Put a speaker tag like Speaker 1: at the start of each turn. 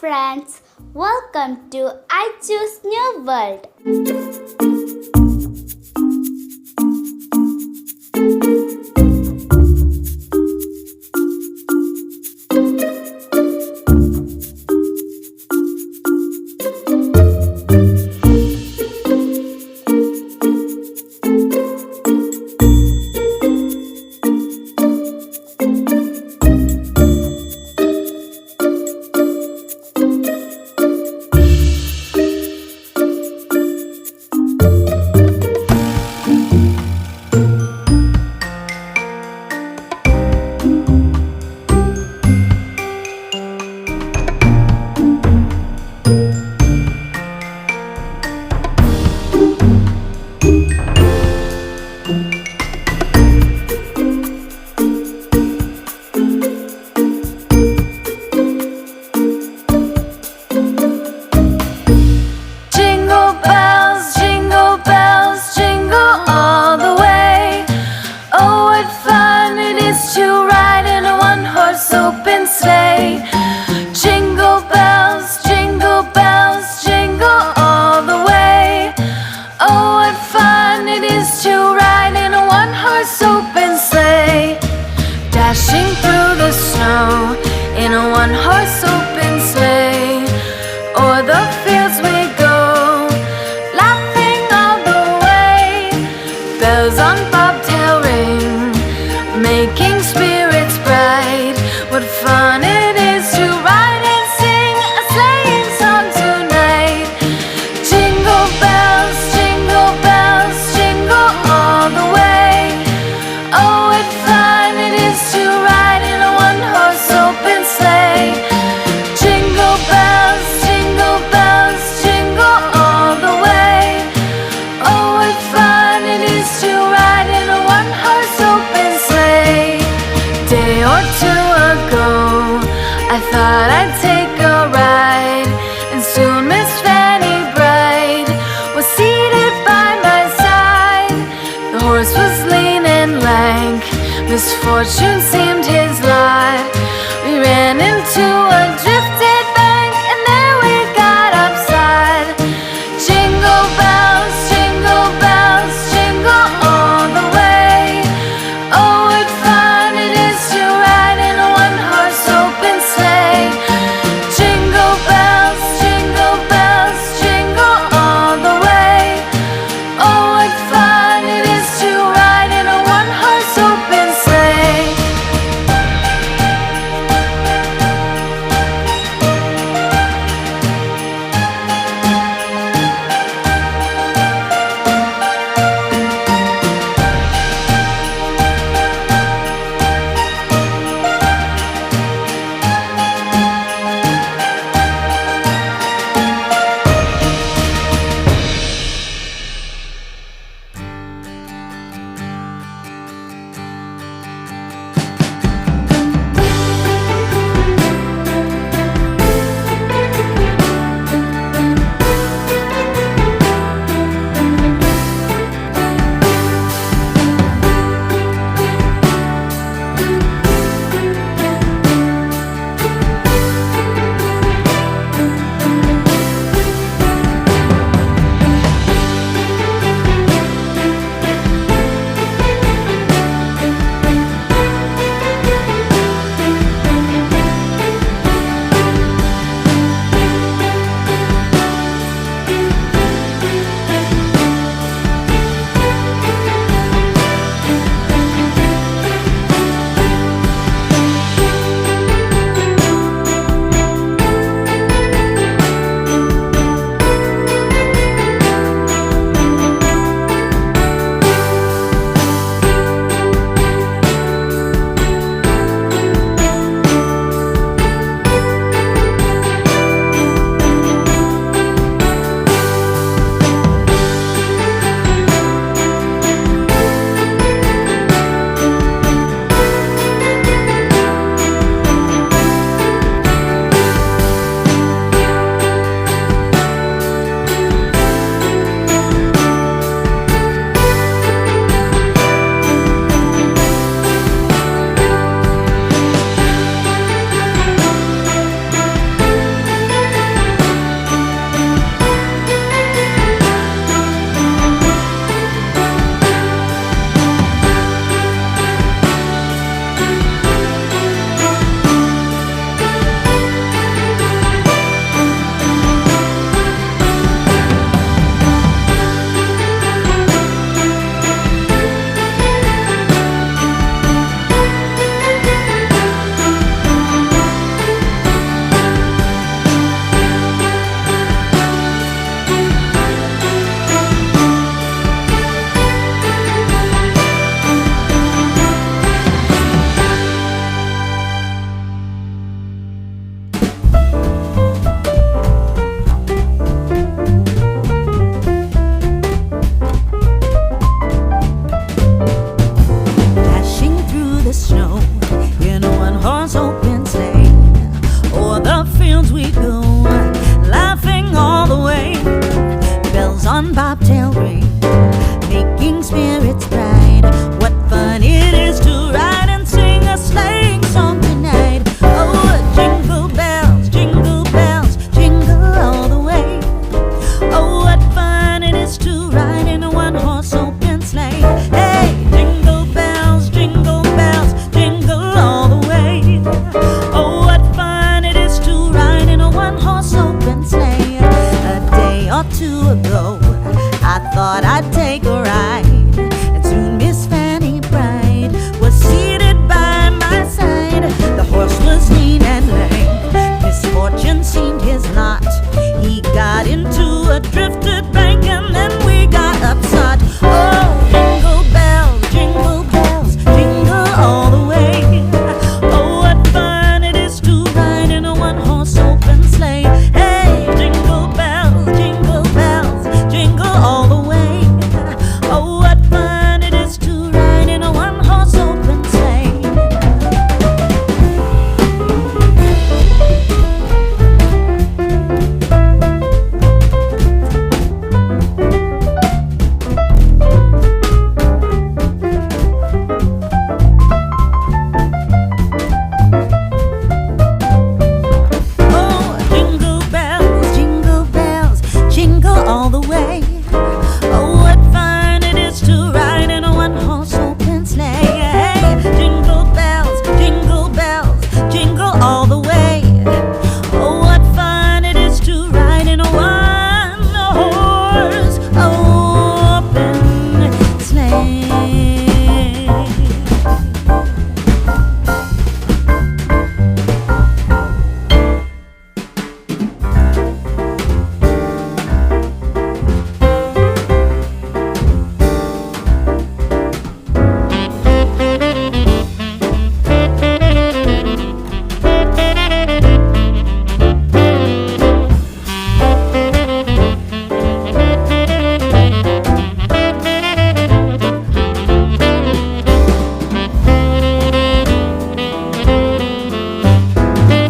Speaker 1: friends, welcome to Aychu's new world.
Speaker 2: Open sleigh. Jingle bells, jingle all the way. Oh, what fun it is to ride in a one-horse open sleigh. Dashing through the snow in a one-horse open sleigh. O'er the fields we go, laughing all the way. Bells on bobtail ring, making spirits bright. What fun it is to ride and sing a sleighing song tonight. Jingle bells, jingle all the way. Oh, what fun it is to ride in a one-horse open sleigh. Jingle bells, jingle all the way. Oh, what fun it is to ride in a one-horse open sleigh. Day or two ago, I thought I'd take a ride, and soon Miss Fanny Bright was seated by my side. The horse was lean and lank, misfortune